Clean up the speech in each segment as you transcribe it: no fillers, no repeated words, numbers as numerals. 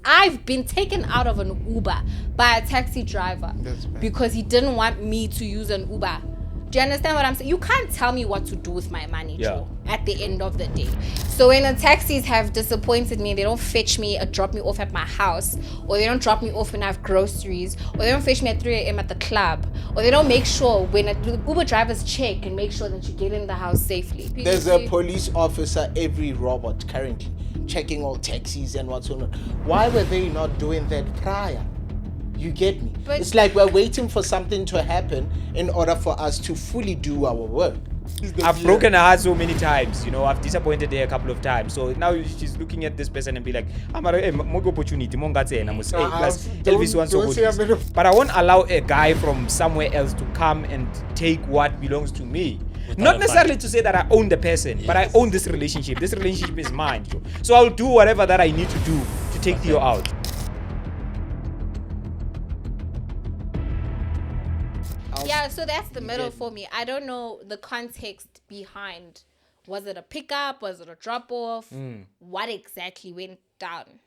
I've been taken out of an Uber by a taxi driver because he didn't want me to use an Uber. Do you understand what I'm saying? You can't tell me what to do with my money, Joe, at the end of the day. So when the taxis have disappointed me, they don't fetch me or drop me off at my house, or they don't drop me off when I have groceries, or they don't fetch me at 3 a.m. at the club, or they don't make sure when the Uber drivers check and make sure that you get in the house safely. There's a police officer every robot currently checking all taxis and what's on. Why were they not doing that prior? You get me? But it's like we're waiting for something to happen in order for us to fully do our work. I've broken her heart so many times, I've disappointed her a couple of times. So now she's looking at this person and be like, more opportunity, plus Elvis wants to. But I won't allow a guy from somewhere else to come and take what belongs to me. Not necessarily to say that I own the person, but I own this relationship. This relationship is mine. So I'll do whatever that I need to do to take Theo out. Yeah, so that's the middle for me. I don't know the context behind. Was it a pickup? Was it a drop-off? What exactly went down?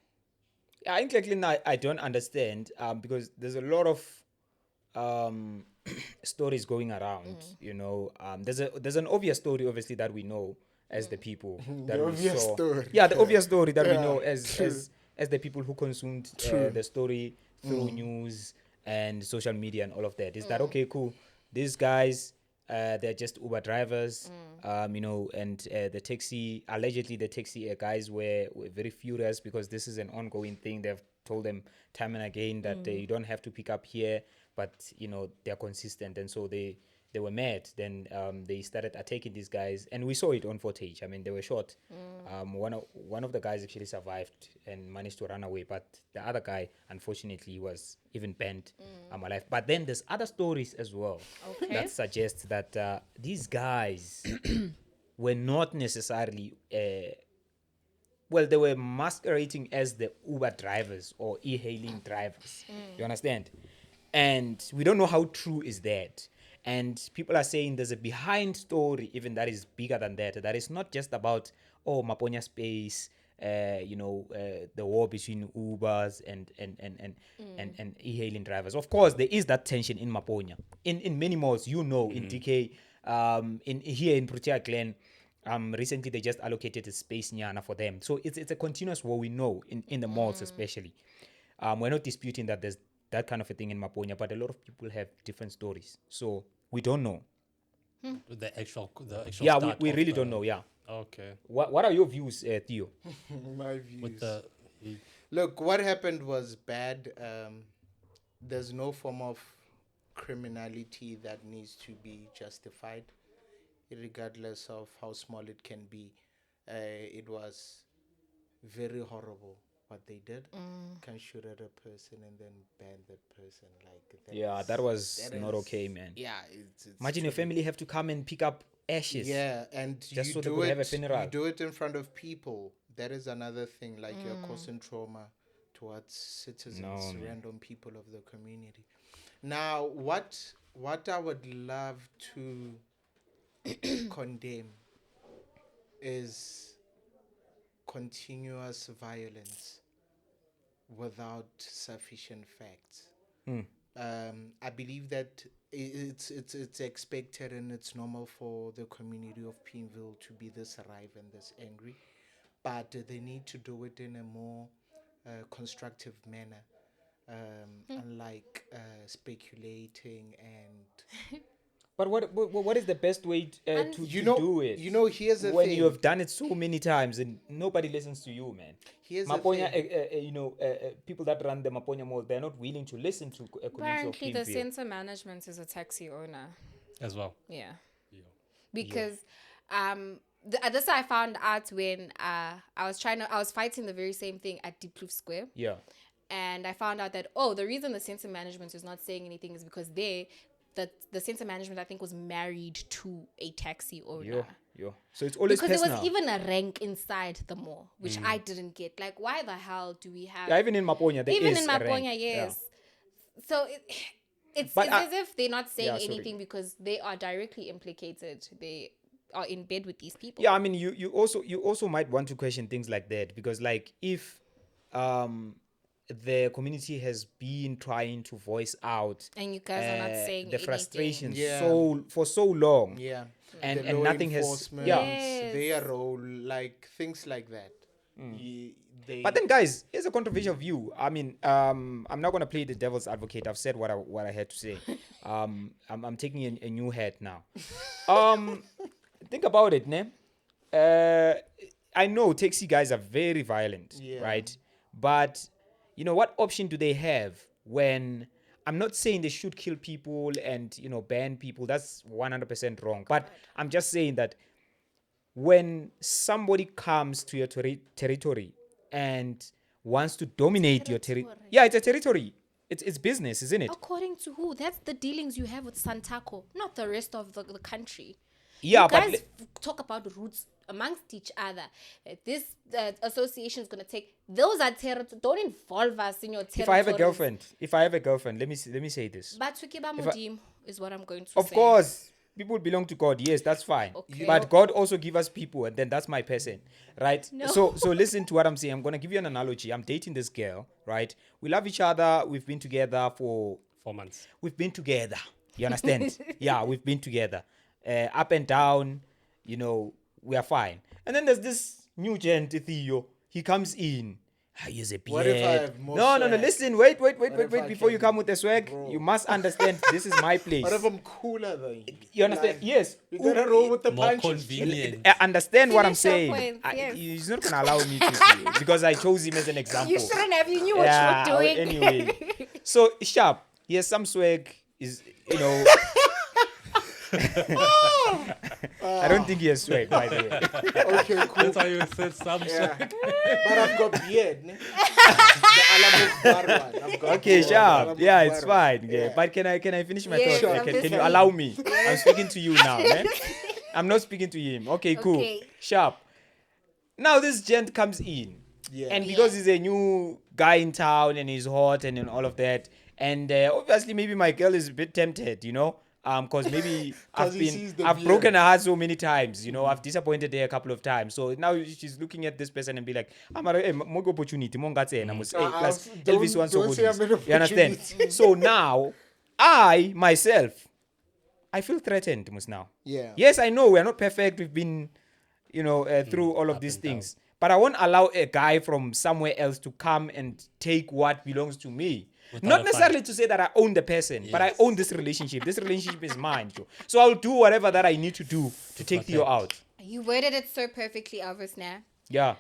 I exactly I don't understand because there's a lot of stories going around. There's an obvious story, obviously, that we know as the people. That the obvious story. Yeah, the obvious story that we know as the people who consumed the story through news and social media and all of that. Is that okay? Cool. These guys, they're just Uber drivers, and allegedly the taxi guys were very furious because this is an ongoing thing. They've told them time and again that they don't have to pick up here, but they're consistent, and so they were mad. Then they started attacking these guys, and we saw it on footage. I mean, they were shot. One of the guys actually survived and managed to run away, but the other guy, unfortunately, was even banned alive. But then there's other stories as well that suggest that these guys were not necessarily they were masquerading as the Uber drivers or e-hailing drivers. You understand? And we don't know how true is that. And people are saying there's a behind story even that is bigger than that. That is not just about, Maponya space, the war between Ubers and e-hailing drivers. Of course, there is that tension in Maponya. In many malls, in DK, here in Protea Glen, recently they just allocated a space nyana for them. So it's a continuous war, we know, in the malls especially. We're not disputing that there's that kind of a thing in Maponya, but a lot of people have different stories. So we don't know. The actual yeah, we really don't know, yeah. Okay. What are your views, Theo? My views. With the Look, what happened was bad. There's no form of criminality that needs to be justified, regardless of how small it can be. It was very horrible what they did. Can shoot at a person and then ban that person. That was not okay, man. Yeah, it's imagine your family have to come and pick up ashes. Yeah, and just you so do they could it. have a funeral. You do it in front of people. That is another thing. Like you're causing trauma towards citizens, random people of the community. Now, what I would love to condemn is continuous violence without sufficient facts. I believe that it's expected and it's normal for the community of Pimville to be this arrive and this angry, but they need to do it in a more constructive manner, unlike speculating and. But what is the best way to do it? Here's the thing. When you have done it so many times and nobody listens to you, man. Here's Maponya, the thing. people that run the Maponya Mall, they're not willing to listen to a community Apparently, of the center management is a taxi owner. as well. Yeah. Because this I found out when I was fighting the very same thing at Deep Kloof Square. Yeah. And I found out that, the reason the center management is not saying anything is because the center management, I think, was married to a taxi owner. Yeah. So it's always because personal. there was even a rank inside the mall, which I didn't get. Like, why the hell do we have... Yeah, even in Maponya, there even is in a Maponya, rank. yes. Yeah. So it's as if they're not saying anything because they are directly implicated. They are in bed with these people. Yeah, I mean, you also might want to question things like that because, like, if the community has been trying to voice out And you guys are not saying the anything. frustration Yeah. for so long. Yeah. And The and law nothing has enforcement, Yes. their role, like things like that. They But then, guys, here's a controversial view. I mean, I'm not gonna play the devil's advocate. I've said what I had to say. I'm taking a new hat now. Think about it, ne? I know taxi guys are very violent, Yeah. right? But you know what option do they have when? I'm not saying they should kill people and ban people. That's 100% wrong. But I'm just saying that when somebody comes to your territory and wants to dominate your territory, Territory. yeah, it's a territory. It's business, isn't it? According to who? That's the dealings you have with Santaco, not the rest of the country. Yeah, you but guys talk about roots amongst each other. This association is going to take those are territory. Don't involve us in your territory. if I have a girlfriend, let me say this. But Tukiba Mudim is what I'm going to Of say. course, people belong to God. Yes, that's fine. Okay. But God also give us people, and then that's my person, right? No. So listen to what I'm saying. I'm gonna give you an analogy. I'm dating this girl, right? We love each other. We've been together for 4 months. We've been together. You understand? Yeah, we've been together. Up and down, we are fine. And then there's this new gent, Theo. He comes in. He has a beard. What if I have more No, swag? listen, wait. if I Before you can- come with the swag, Bro. you must understand this is my place. What if I'm cooler though? You understand? Yes. You gotta roll with the More punches. convenient. Understand what I'm Finish your saying. points, yes. He's not gonna allow me to because I chose him as an example. You shouldn't have. You knew what you were doing. Anyway, so sharp. He has some swag. I don't think he has swag, by the way. Okay, cool. That's how you said some Yeah. shit. But I've got beard. Ne? The Alamo Bar one. I've got Okay, beard. sharp. Alamo Yeah, it's Bar one. fine. Yeah. But can I finish my Yes, thought? I'm Can you listening. allow me? I'm speaking to you now, man. I'm not speaking to him. Okay, cool. Okay. Sharp. Now this gent comes in. Yeah. And because he's a new guy in town and he's hot and all of that, and obviously maybe my girl is a bit tempted, because maybe 'Cause he sees the I've beard. broken her heart so many times, I've disappointed her a couple of times. So now she's looking at this person and be like, more opportunity, more plus Elvis wants don't say I'm an you understand? opportunity. So now I myself I feel threatened now. Yeah. Yes, I know we're not perfect. We've been through all of Up these and things. But I won't allow a guy from somewhere else to come and take what belongs to me. Without Not a necessarily fight. to say that I own the person, but I Yes. own this relationship. This relationship is mine, Joe. So I'll do whatever that I need to do to take Theo out. You worded it so perfectly, Elvis. Now, Yeah.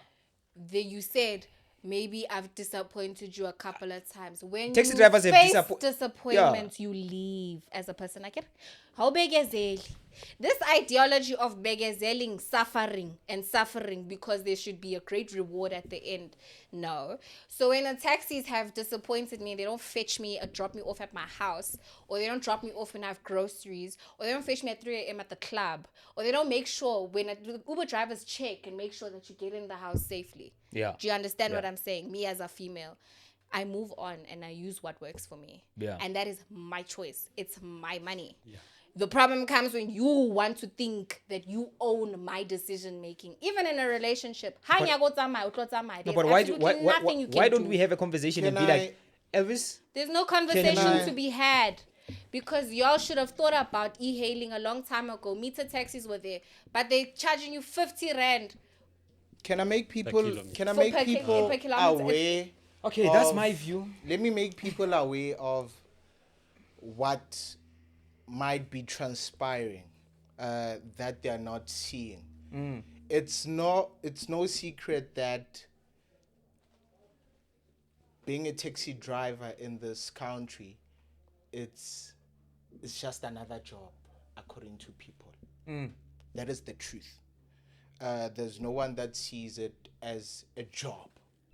you said maybe I've disappointed you a couple of times. When Taxi you drivers have face disappoint- disappointments, you leave as a person. Like it. How begezeli? This ideology of begezeling, suffering because there should be a great reward at the end. No. So when the taxis have disappointed me, they don't fetch me or drop me off at my house, or they don't drop me off when I have groceries, or they don't fetch me at 3 a.m. at the club, or they don't make sure when the Uber drivers check and make sure that you get in the house safely. Yeah. Do you understand what I'm saying? Me as a female, I move on and I use what works for me. Yeah. And that is my choice. It's my money. Yeah. The problem comes when you want to think that you own my decision making, even in a relationship. No, but why don't we have a conversation and be like, Elvis? There's no conversation I- to be had. Because y'all should have thought about e-hailing a long time ago. Meter taxis were there, but they're charging you 50 rand. Can I make people? kilometer. Can I For make per people kilometer, aware? Okay, that's of- my view. Let me make people aware of what might be transpiring that they are not seeing. It's no secret that being a taxi driver in this country, it's just another job, according to people. That is the truth. There's no one that sees it as a job.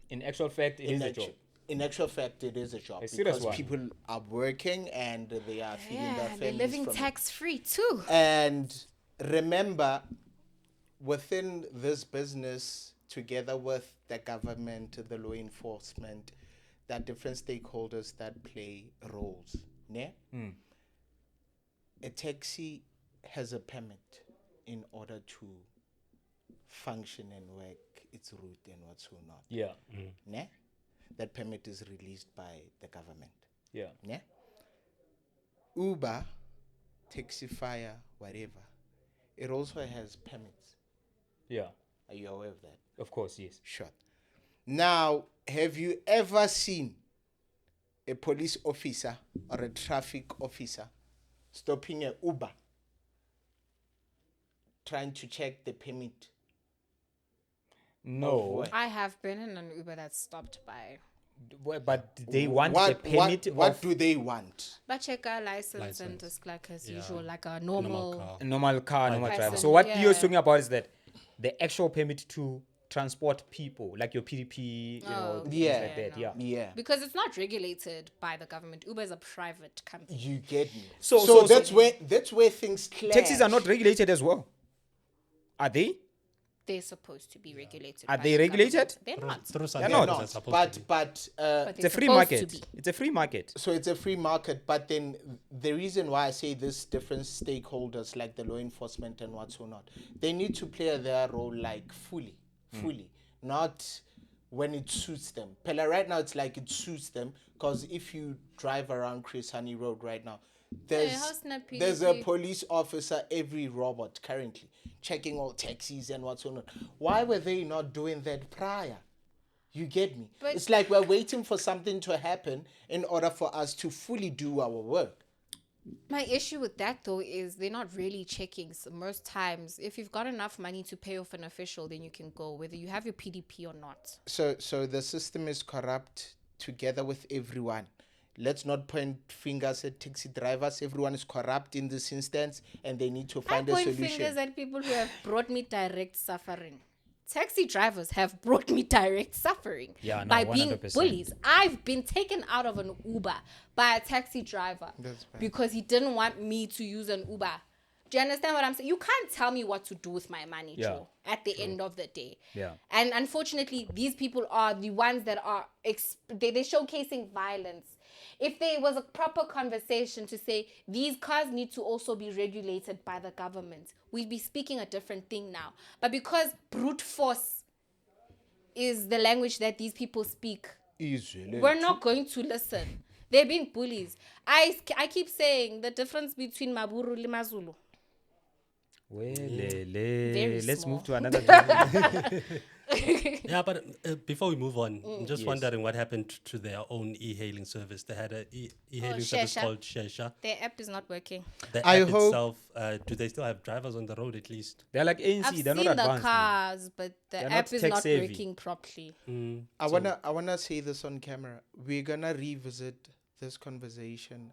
In actual fact, it is a job. In actual fact, it is a job A serious because one. people are working and they are feeding their Yeah, families. they're living from it. tax-free too. And remember, within this business, together with the government, the law enforcement, there are different stakeholders that play roles. Ne? A taxi has a permit in order to function and work its route and what's so not. Yeah. Ne? that permit is released by the government. Yeah. Yeah. Uber, Taxify, whatever, it also has permits. Yeah. Are you aware of that? Of course, yes. Sure. Now, have you ever seen a police officer or a traffic officer stopping an Uber, trying to check the permit? No. I have been in an Uber that's stopped by. But they want the permit. What do they want? But check our license and just like as usual, like a normal Normal car, normal person, driver. So what yeah. you're talking about is that the actual permit to transport people, like your PDP, things Yeah. like that. no. Yeah. Yeah. because it's not regulated by the government. Uber is a private company. You get me. So that's where things clash. Taxis are not regulated as well. Are they? They're supposed to be regulated. Are by they the regulated? government. They're not. Through some They're areas not. they're supposed But to be. But It's they're a free supposed market. to be. It's a free market. so it's a free market, but then the reason why I say this different stakeholders like the law enforcement and what's or not, they need to play their role like fully, not when it suits them. Pella, right now it's like it suits them because if you drive around Chris Honey Road right now, how's not there's a PDP? police officer every robot currently checking all taxis and what's or not. Why were they not doing that prior? You get me? But- It's like we're waiting for something to happen in order for us to fully do our work. My issue with that though is they're not really checking. So most times, if you've got enough money to pay off an official, then you can go, whether you have your PDP or not. So the system is corrupt together with everyone. Let's not point fingers at taxi drivers. Everyone is corrupt in this instance, and they need to I find a point solution. fingers at people who have brought me direct suffering. Taxi drivers have brought me direct suffering Yeah, no, by being 100%. bullies. I've been taken out of an Uber by a taxi driver That's bad. because he didn't want me to use an Uber. Do you understand what I'm saying? You can't tell me what to do with my money, Yeah. Joe, at the end of the day. Yeah. And unfortunately, these people are the ones that are they're showcasing violence. If there was a proper conversation to say these cars need to also be regulated by the government, we'd be speaking a different thing now. But because brute force is the language that these people speak, we're not going to listen. They're being bullies. I keep saying the difference between Maburu and Mazulu. Very Let's small. move to another topic. Yeah, but before we move on, I'm just Yes. wondering what happened to their own e-hailing service. They had an e-hailing service Shesha. called Shesha. Their app is not working. The I app hope- itself, do they still have drivers on the road at least? They're like ANC. I've They're seen not the advanced. man. cars, but the They're app not is tech not savvy. working properly. I wanna say this on camera. We're gonna revisit this conversation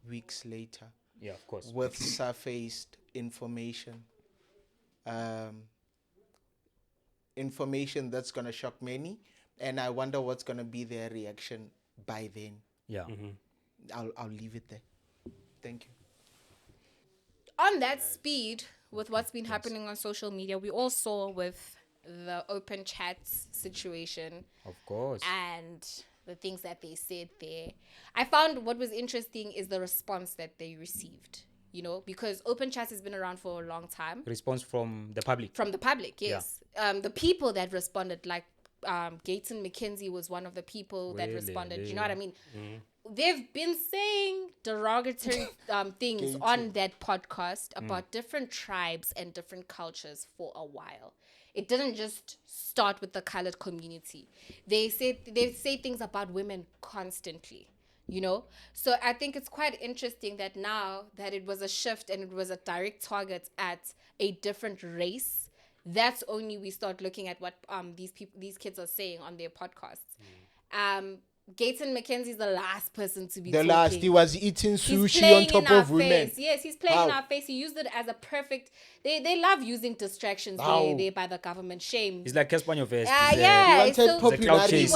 weeks later Yeah, of course. with surfaced information. Information that's gonna shock many, and I wonder what's gonna be their reaction by then. Yeah. I'll leave it there. Thank you. On that speed, with what's been happening on social media, we all saw with the open chats situation Of course. and the things that they said there. I found what was interesting is the response that they received, you know, because open chats has been around for a long time. Response from the public. From the public, yes. The people that responded, like Gayton McKenzie was one of the people that responded. You know what I mean? They've been saying derogatory things on that podcast about different tribes and different cultures for a while. It didn't just start with the colored community. They say things about women constantly. You know, so I think it's quite interesting that now that it was a shift and it was a direct target at a different race, that's only we start looking at what these kids are saying on their podcasts. Gayton McKenzie is the last person to be The talking. last, he was eating He's sushi playing on top in our of women. face. Yes, he's playing Wow. in our face. He used it as a perfect. They love using distractions Wow. there by the government. Shame. It's like Casper on your face. Yeah. He wanted so popularity, he chaser.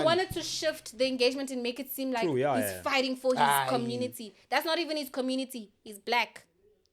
wanted man. to shift the engagement and make it seem like True, yeah, he's yeah. fighting for his Aye. community. That's not even his community. He's black.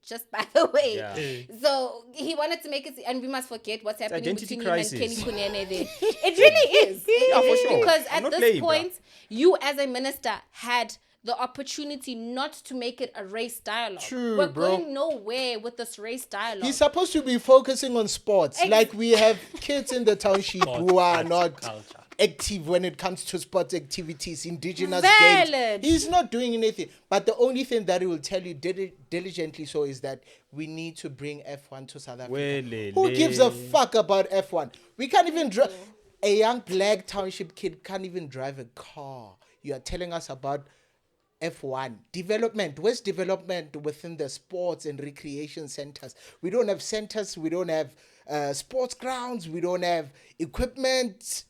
Just by the way. Yeah. So he wanted to make it, and we must forget what's happening identity between crisis. him and Kenny Kunene there. It really is. Yeah, for sure. Because I'm at not this playing, bruh. point, you as a minister had the opportunity not to make it a race dialogue. True, We're bro. going nowhere with this race dialogue. He's supposed to be focusing on sports. Like we have kids in the township who are not Culture. active when it comes to sports activities, indigenous Valid. games. He's not doing anything. But the only thing that he will tell you diligently so is that we need to bring F1 to South Africa. Who gives a fuck about F1? We can't even drive. A young black township kid can't even drive a car. You are telling us about F1 development. Where's development within the sports and recreation centers? We don't have centers. We don't have sports grounds. We don't have equipment.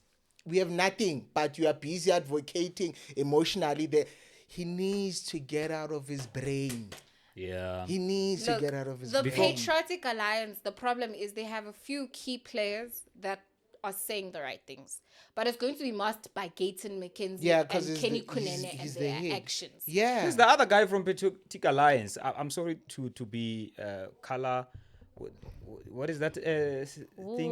We have nothing. But you are busy advocating emotionally there. He needs to get out of his brain. Yeah. He needs to get out of his brain. brain. The Patriotic Alliance, the problem is they have a few key players that are saying the right things. But it's going to be masked by Gayton McKenzie and Kenny Kunene and their actions. Yeah. Who's the other guy from Patriotic Alliance? I'm sorry to be color. What is that thing?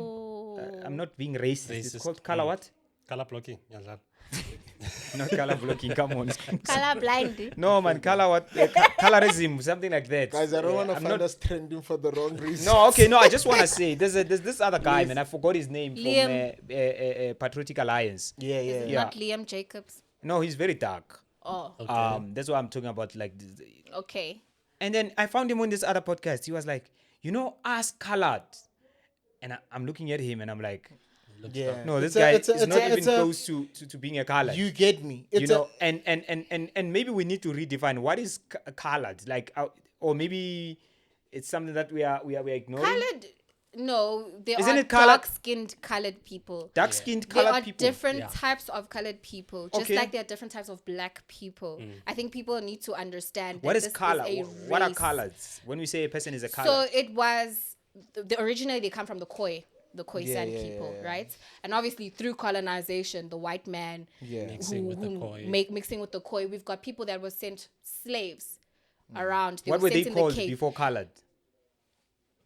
I'm not being racist. It's called color what? Color blocking. Yeah, Not color blocking. Come on. Color blind. No, man. Color what? Colorism. Something like that. Guys, I don't want to find us trending for the wrong reason. No, okay. No, I just want to say there's this other guy, man. I forgot his name Liam. from Patriotic Alliance. Yeah. Not Liam Jacobs. No, he's very dark. Oh. Okay. That's what I'm talking about. Like, Okay. and then I found him on this other podcast. He was like, us colored, and I'm looking at him and I'm like, Yeah. no, this guy is not even close to being a colored. You get me. And maybe we need to redefine what is colored, like, or maybe it's something that we are ignoring. Colored. No, there Isn't are it colored? dark-skinned colored people. Dark-skinned There colored are people. different types of colored people, just Okay. like there are different types of black people. I think people need to understand that What is this color? is a What are race. colors? When we say a person is a color, So it was originally they come from the Khoi Yeah, San people, right? And obviously through colonization, the white man Mixing with the Khoi. mixing with the Khoi, we've got people that were sent slaves around. what were sent they in called the Cape. before colored?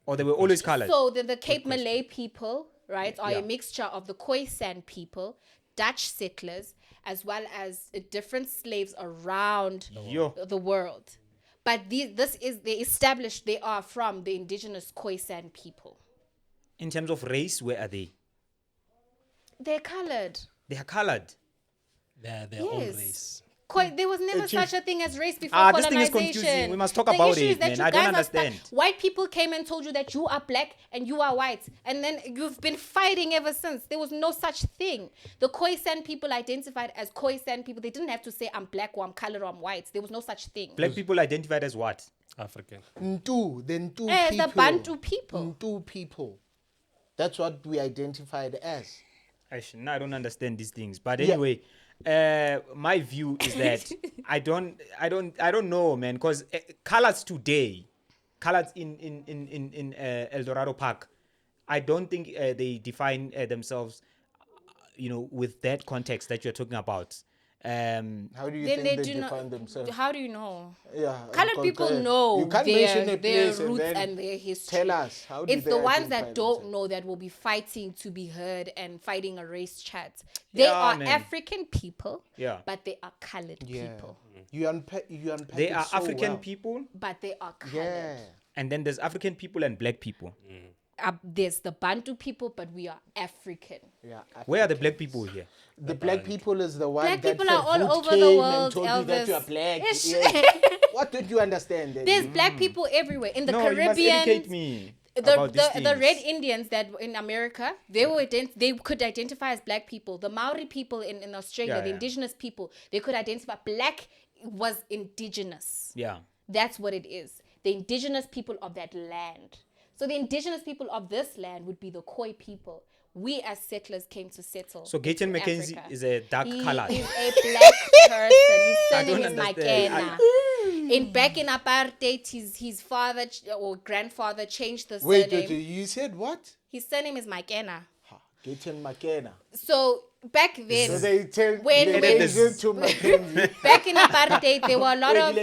Or they were always colored? So the Cape Malay people, right, are Yeah. a mixture of the Khoisan people, Dutch settlers, as well as different slaves around the world. But they are from the indigenous Khoisan people. In terms of race, where are they? They're colored. They are colored. They're their own race. There was never such a thing as race before This colonization. thing is confusing. We must talk The about issue is it, that man. you I don't guys are understand. white people came and told you that you are black and you are white. And then you've been fighting ever since. There was no such thing. The Khoisan people identified as Khoisan people. They didn't have to say I'm black or I'm colored or I'm white. There was no such thing. Black people identified as what? African. Ntu people. The Bantu people. Ntu people. That's what we identified as. I don't understand these things. But anyway, my view is that I don't know, man, because colors today, colors in El Dorado Park, I don't think they define themselves, with that context that you're talking about. How do you think they define themselves? How do you know? Yeah, Colored people know you can't mention a their place roots and, and their history. tell us. How do It's they the ones identify that don't themselves? know that will be fighting to be heard and fighting a race chat. They Yeah, are man. African people, Yeah. but they are colored people. You unpack They it are so African well. people, But they are colored. Yeah. and then there's African people and black people. There's the Bantu people, but we are African. Yeah. Where are the black people here? The black people is the one Black that people are all Verwoerd over the came world, and told you that Elvis. you are black. Ish. Yeah. What don't you understand then? There's black people everywhere. In the No, you must Caribbean, educate me about these the things. red Indians that were in America, they could identify as black people. The Maori people in Australia, the Yeah. indigenous people, they could identify. Black was indigenous. Yeah. That's what it is. The indigenous people of that land. So the indigenous people of this land would be the Khoi people. We as settlers came to settle. So Gayton in McKenzie Africa. is a dark color. He is a black person. His I surname don't is understand. Makena. Back in apartheid, his father or grandfather changed the Wait, surname. you said what? His surname is Makena. Gayton McKenzie. So back then, So they tell When- they when- raise it to McKenzie. back in apartheid, there were a lot of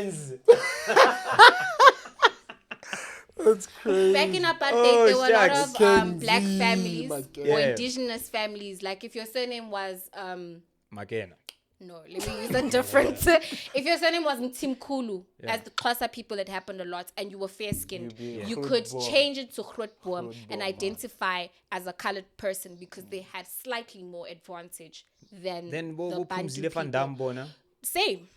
That's crazy. back in apartheid, there were a lot shucks. of black Kenzie, families Makena. or Yeah. indigenous families. Like if your surname was Makena. no, let me use a different. If your surname was Mtimkulu, as the Xhosa people, it happened a lot, and you were fair-skinned, you could Grootboom. change it to Grootboom and identify as a colored person because they had slightly more advantage than Then the Bantu people. Van Dam bona. Same.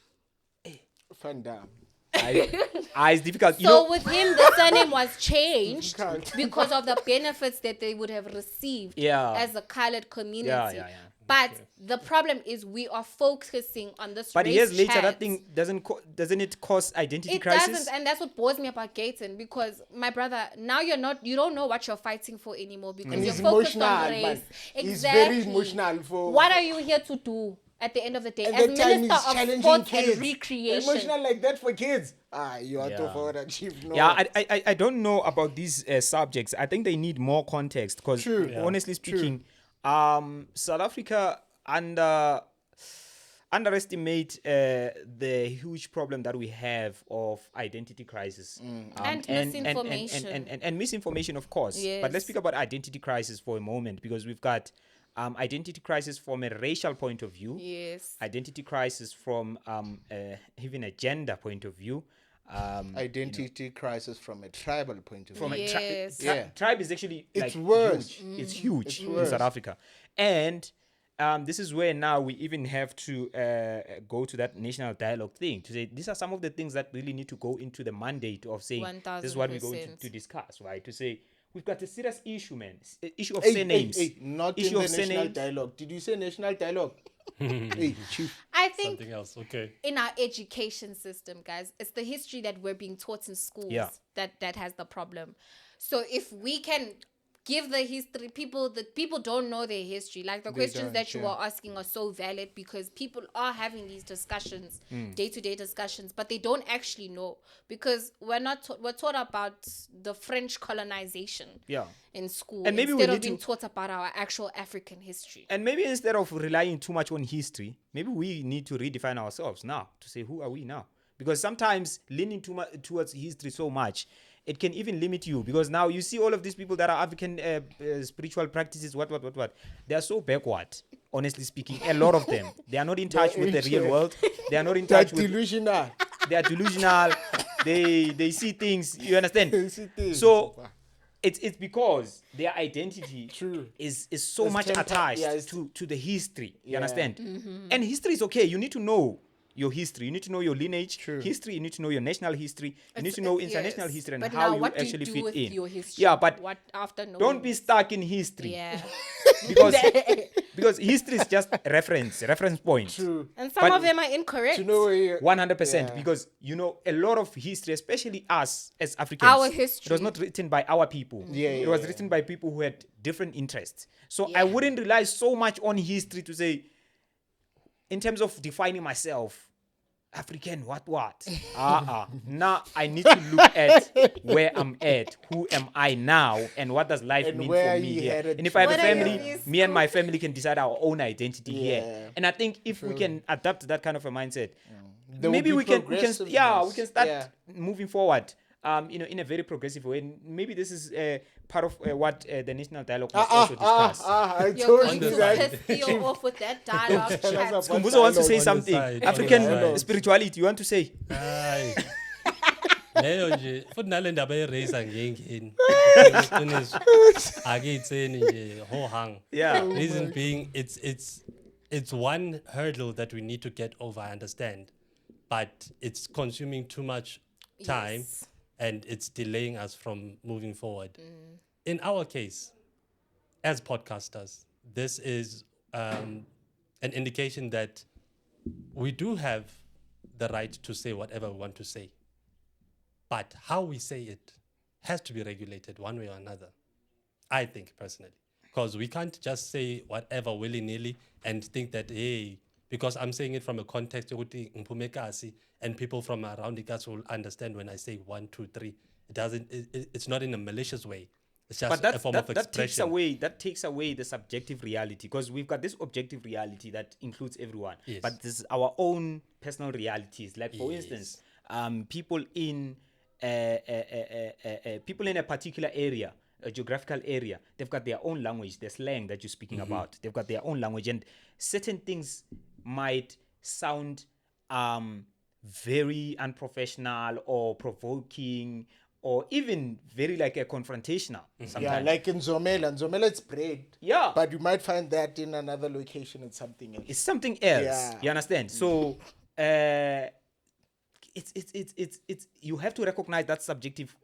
Van Dam. It's difficult. So with him, the surname was changed because of the benefits that they would have received as a colored community. But the problem is we are focusing on this. But race years later, chat. that thing doesn't it cause identity crisis? It doesn't, and that's what bores me about Gayton, because my brother, now you don't know what you're fighting for anymore, because you're focused on race. Man. Exactly. He's very emotional for. What are you here to do at the end of the day? At As that time, Minister he's of challenging Sports kids. and Recreation. Emotional like that for kids. You are to forward achieve. No. Yeah, I don't know about these subjects. I think they need more context because honestly speaking, South Africa underestimate the huge problem that we have of identity crisis and misinformation and misinformation, of course. Yes. But let's speak about identity crisis for a moment, because we've got identity crisis from a racial point of view. Yes. Identity crisis from even a gender point of view. Identity crisis from a tribal point of view. From Yes. tribe is actually It's like worse. huge. It's huge in worse. South Africa, and this is where now we even have to go to that national dialogue thing to say these are some of the things that really need to go into the mandate of saying 1000%. this is what we're going to discuss, right? To say we've got a serious issue, man. Issue of surnames. Not issue in of the national surnames. dialogue. Did you say national dialogue? Hey, chief. I think Something else. Okay. in our education system, guys, it's the history that we're being taught in schools that has the problem. So if we can give the history, people don't know their history. Like the questions that you are asking are so valid, because people are having these discussions, day-to-day discussions, but they don't actually know, because we're taught about the French colonization in school, And maybe instead we of need being to- taught about our actual African history. And maybe instead of relying too much on history, maybe we need to redefine ourselves now to say, who are we now? Because sometimes leaning too much towards history so much, it can even limit you, because now you see all of these people that are African spiritual practices, what. They are so backward, honestly speaking. A lot of them. They are not in touch with the real world. They are not in touch with... delusional. They are delusional. They see things, you understand? So it's because their identity is so much attached to the history. You understand? And history is okay. You need to know your history. You need to know your lineage. History. You need to know your national history. You need to know international history and but how now, you what actually do you fit do with in. your history? Yeah, but what after knowing don't be stuck in history. Yeah. because history is just reference point. And some of them are incorrect. To know where you 100%, because a lot of history, especially us as Africans, Our history. it was not written by our people. It was written by people who had different interests. So I wouldn't rely so much on history to say, in terms of defining myself, African, what? Now I need to look at where I'm at, who am I now, and what does life And mean where for me you here. headed And if I have a What are family, you me and my family can decide our own identity here. Yeah. And I think if we can adapt that kind of a mindset, There maybe will we be can progressiveness. start moving forward. In a very progressive way. And maybe this is part of what the national dialogue must also discuss. I You're told going you to that. piss Theo off with that dialogue chat. Kumbuzo wants to say On the something. side, on African the side. spirituality, you want to say? Hayi. Leyo nje futhi nale ndaba ye-race ngiyengeni. Akuyitheni nje ho hang. Yeah. Reason being it's one hurdle that we need to get over, I understand. But it's consuming too much time. Yes. And it's delaying us from moving forward. In our case, as podcasters, this is an indication that we do have the right to say whatever we want to say. But how we say it has to be regulated one way or another, I think personally. Because we can't just say whatever willy-nilly and think that, hey, because I'm saying it from a context and people from around the cast will understand when I say 1, 2, 3. It's not in a malicious way. It's just a form of expression. That takes away the subjective reality, because we've got this objective reality that includes everyone. Yes. But this is our own personal realities. Like for instance, people in a particular area, a geographical area, they've got their own language, the slang that you're speaking about. They've got their own language, and certain things might sound very unprofessional or provoking or even very like a confrontational sometimes. Yeah, like in Zomela it's bread. Yeah. But you might find that in another location it's something else. It's something else. Yeah. You understand? So it's you have to recognize that subjective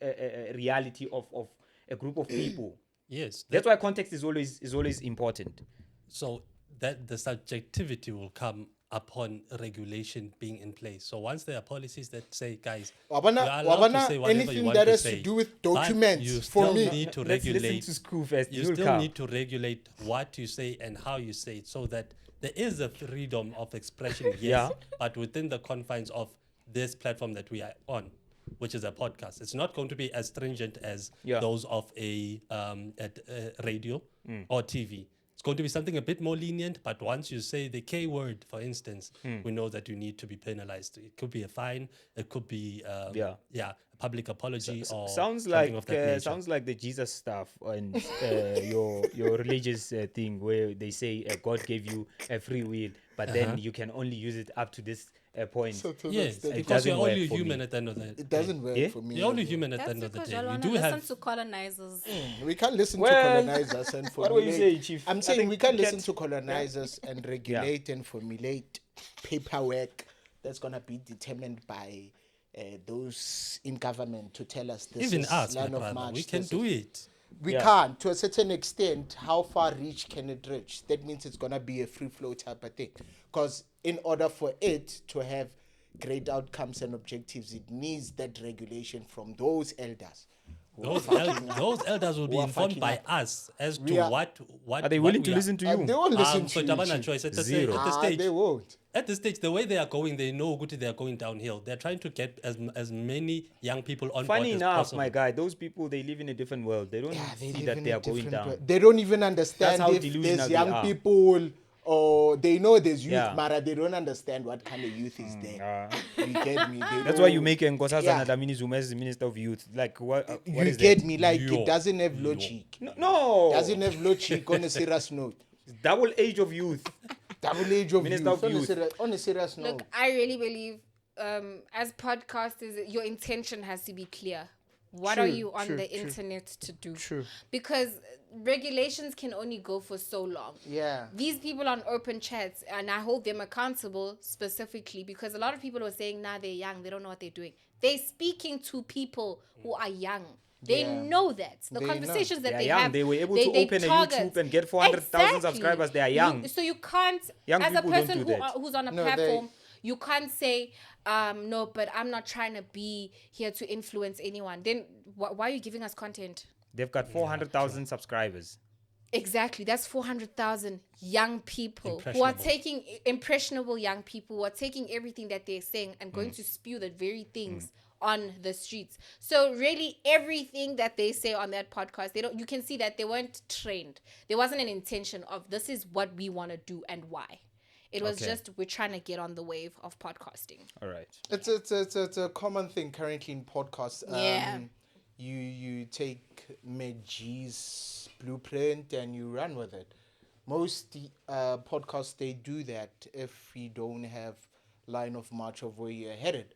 reality of a group of people. Yes. That's why context is always important. So that the subjectivity will come upon regulation being in place. So once there are policies that say, guys, Wabana, you are allowed to say whatever you anything want that to has say, to do with but documents you for still me. need to Let's listen regulate. to school first. You You'll still come. need to regulate what you say and how you say it, so that there is a freedom of expression, yes, Yeah. but within the confines of this platform that we are on, which is a podcast. It's not going to be as stringent as those of a radio or TV. It's going to be something a bit more lenient, but once you say the K word, for instance, we know that you need to be penalized. It could be a fine, it could be a public apology, or Sounds something like of that nature. sounds like the Jesus stuff and your religious thing where they say God gave you a free will, but then you can only use it up to this point. So to Yes, that extent, because you're doesn't work only for human me. at the end of the day. it doesn't work for me. You're only as well. human at the That's end of the because day. you You don't do listen have to colonizers. We can't listen Well, to colonizers and what were you formulate. saying, Chief? I'm I saying think we can't you listen can't- to colonizers and regulate and formulate paperwork that's gonna be determined by those in government to tell us this even is us, my line of brother. march. We can this do is- it. We Yeah. can't. To a certain extent, how far reach can it reach? That means it's gonna be a free flow type of thing. Because in order for it to have great outcomes and objectives, it needs that regulation from those elders. Those elders will be who are informed fucking by up. us as to We are- what Are they what willing we to are. listen to you? They won't listen So to Tabana you. choice at Zero. the stage. They won't. At the stage, the way they are going, they know good they are going downhill. They're trying to get as many young people on Funny board as enough, possible. my guy, those people they live in a different world. They don't see live that in they a are going different down. world. They don't even understand how if delusional there's they young are. people or they know there's youth, Yeah. Mara. They don't understand what kind of youth is there. You get me? They That's why you don't- make Nkosazana Yeah. Dlamini Zuma as the Minister of Youth. Like what You is get that? me? Like Yo. it doesn't have logic. No. Doesn't have logic on a serious note. Double age of youth. Double age of Minister youth. of Youth. On a serious note. Look, I really believe as podcasters, your intention has to be clear. What True, are you on true, the true. internet to do? True. Because regulations can only go for so long. Yeah. These people on open chats, and I hold them accountable specifically because a lot of people are saying, nah, they're young, they don't know what they're doing. They're speaking to people who are young. They Yeah. know that. The They know. conversations that They are they young. have. They were able to open a target. YouTube and get 400,000 subscribers. They are young. So you can't, Young as a people don't person do that. who's on a No, platform, you can't say, no, but I'm not trying to be here to influence anyone. Then why are you giving us content? They've got 400,000 subscribers. Exactly. That's 400,000 young people who are Impressionable. taking impressionable young people who are taking everything that they're saying and going to spew the very things on the streets. So really everything that they say on that podcast, you can see that they weren't trained. There wasn't an intention of this is what we want to do and why. It was Okay. just we're trying to get on the wave of podcasting. All right. It's a common thing currently in podcasts. Yeah. You take Meji's blueprint and you run with it. Most podcasts they do that if you don't have line of march of where you're headed.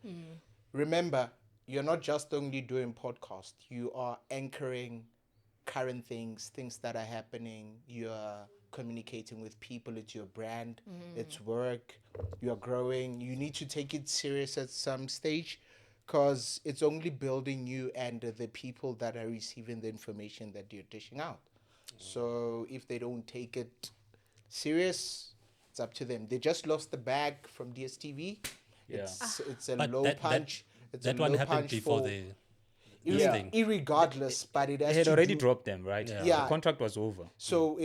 Remember, you're not just only doing podcast. You are anchoring current things that are happening. You are communicating with people. It's your brand. It's work. You are growing. You need to take it serious at some stage because it's only building you and the people that are receiving the information that you're dishing out. So if they don't take it serious, it's up to them. They just lost the bag from DSTV. Yeah. It's a But low punch. It's that a one low happened punch before for the Yeah. thing. irregardless, but it has They had to already do- dropped them, right? Yeah. The contract was over. So,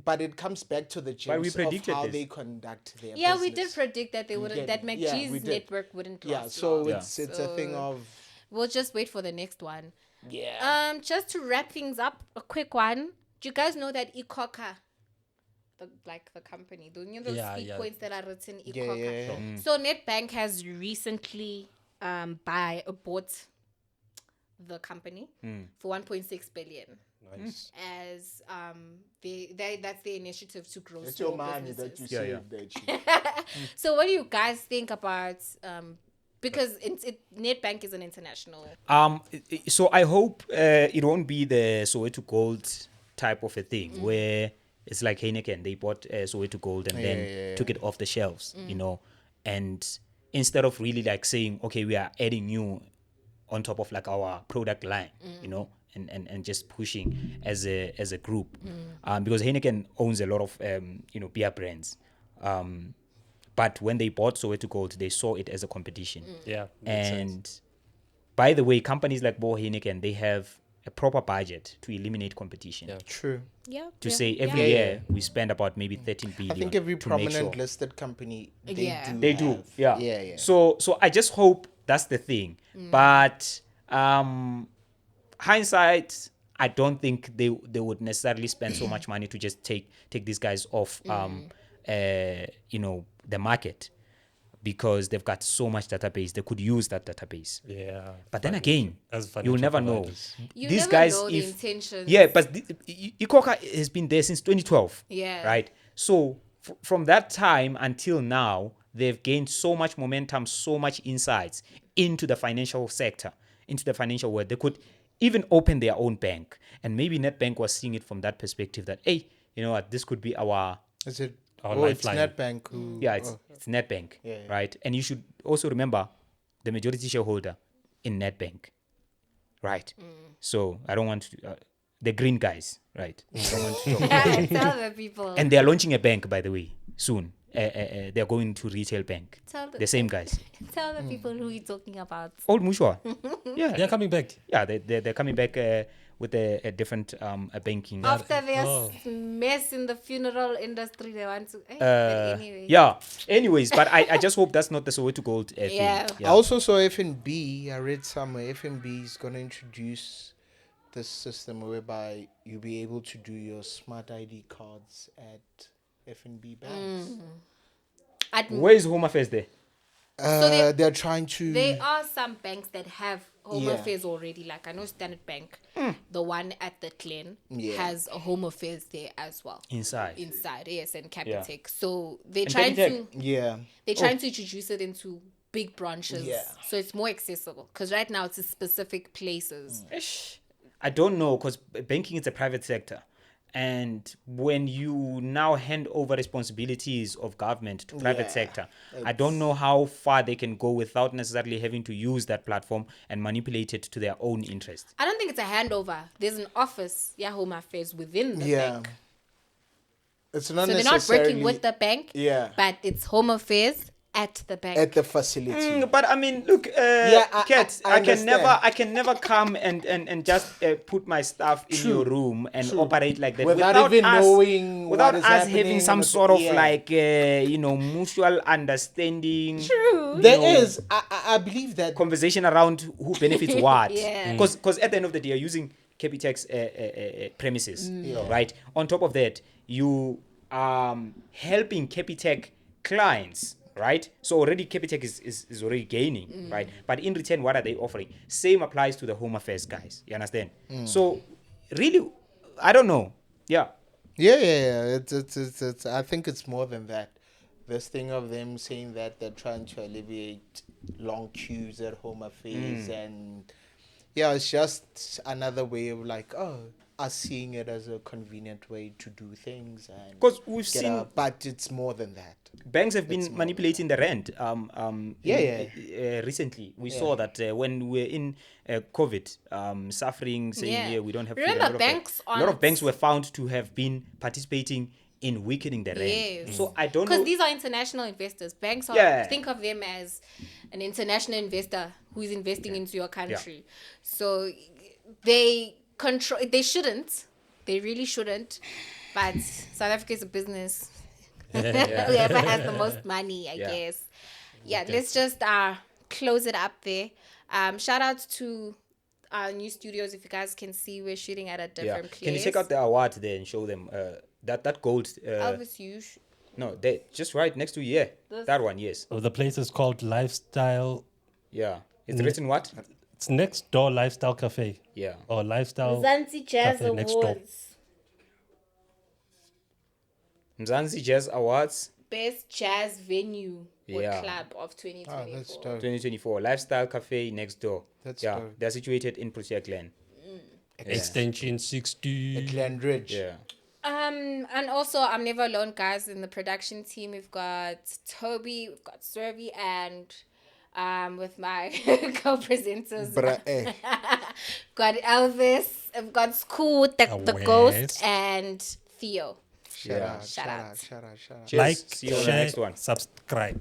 but it comes back to the But we gems of predicted how this. they conduct their Yeah, business. we did predict that they wouldn't. get That me? Yeah, McGee's we did. network wouldn't last Yeah, so long. it's a thing So- of We'll just wait for the next one. yeah. Just to wrap things up, a quick one. Do you guys know that Ikhokha, the company, those Yeah, speed yeah. points that are written Yeah, Ikhokha. yeah, yeah. Mm. So Nedbank has recently bought the company for 1.6 billion. Nice. As that's their initiative to grow It's small your money businesses. that you Yeah, saved. That you- So what do you guys think about Because Nedbank is an international. So I hope it won't be the Soweto Gold type of a thing where it's like Heineken. They bought Soweto Gold and then took it off the shelves, you know, and instead of really like saying, okay, we are adding new on top of like our product line, you know, and just pushing as a group, because Heineken owns a lot of beer brands. But when they bought Soweto Gold, they saw it as a competition. Yeah. And by the way, companies like Bo Heineken, they have a proper budget to eliminate competition. Yeah. True. Yeah. To say every year we spend about maybe 13 billion. I think every to make prominent sure. listed company, Yeah. They do, have- yeah. Yeah. So I just hope that's the thing. But hindsight, I don't think they would necessarily spend so much money to just take these guys off the market, because they've got so much database. They could use that database. Yeah. But then again, As you'll financial never know. providers. You These never guys, know the if intentions. yeah, but Ikhokha has been there since 2012. Yeah. Right. So from that time until now, they've gained so much momentum, so much insights into the financial sector, into the financial world. They could even open their own bank, and maybe Nedbank was seeing it from that perspective that, hey, you know what, this could be our Is it? Our It's lifeline. Nedbank who. yeah, it's Nedbank, right? And you should also remember the majority shareholder in Nedbank, right? So I don't want to, the green guys, right? I don't want to talk. Tell the people. And they are launching a bank, by the way, soon. They're going to retail bank. Tell The same guys. Tell the people who you're talking about. Old Mushwa. Yeah, They're coming back. yeah. They're coming back with a different a banking. After their Oh. mess in the funeral industry, they want to. But anyway. Yeah. Anyways, but I just hope that's not the Soweto Gold thing. Yeah. I also saw FNB. I read somewhere FNB is going to introduce this system whereby you'll be able to do your smart ID cards at FNB banks. Where's Home Affairs there? So they're trying to. There are some banks that have home Yeah. affairs already. Like I know Standard Bank, the one at the Glen, Yeah. has a home affairs there as well. Inside. Yes, and Capitec. So they're And trying Capitec? to Yeah. introduce it into big branches. Yeah. So it's more accessible. Because right now it's in specific places. I don't know, because banking is a private sector. And when you now hand over responsibilities of government to private Yeah, sector, I don't know how far they can go without necessarily having to use that platform and manipulate it to their own interest. I don't think it's a handover. There's an office, home affairs within the Yeah. bank. It's not So they're not necessarily working with the bank. Yeah. But it's home affairs at the bank. at the facility. But I mean, look, I Kat, I I can never come and just put my stuff in your room and operate like that Without even knowing without what is us having happening some with the- sort of yeah. like mutual understanding. True. There is. I believe that. Conversation around who benefits what. Yeah. Because at the end of the day, you're using Capitec's premises, right? On top of that, you helping Capitec clients, right? So already Capitec is already gaining, right? But in return, what are they offering? Same applies to the Home Affairs guys. You understand? So really, I don't know. Yeah. Yeah. It's. I think it's more than that. This thing of them saying that they're trying to alleviate long queues at Home Affairs, and yeah, it's just another way of like, us seeing it as a convenient way to do things, and 'Cause we've get seen- out. But it's more than that. Banks have been manipulating the rent. Recently, we saw that when we were in COVID, suffering, saying, Yeah. we don't have. Remember, food," a lot of banks a lot of aren't- banks were found to have been participating in weakening the rent. Yes. So I don't Because know. these are international investors. Banks are, Yeah. think of them as an international investor who is investing into your country. So they control, they shouldn't. They really shouldn't. But South Africa is a business. Whoever has the most money, I guess. Yeah, let's just close it up there. Shout out to our new studios. If you guys can see, we're shooting at a different place. Can you check out the award there and show them that gold? Elvis, you No, they just right next to you. This- That one, yes. Oh, the place is called Lifestyle. Yeah. It's written what? It's next door Lifestyle Cafe. Yeah. Or Lifestyle. Zanzi Jazz Cafe next door. Awards. Mzansi Jazz Awards. Best jazz venue. Yeah. club of 2024. that's dope. 2024 Lifestyle Cafe next door. That's yeah, dope. they're situated in Protea Glen. Extension 60. At Glenridge. Yeah. And also I'm never alone, guys. In the production team, we've got Toby, we've got Servi, and with my co-presenters, got Elvis, I've got Scoot, the Ghost, West. and Theo. Shout out. Shout out. Shout out. Cheers. Like, See you on the share, next one. subscribe.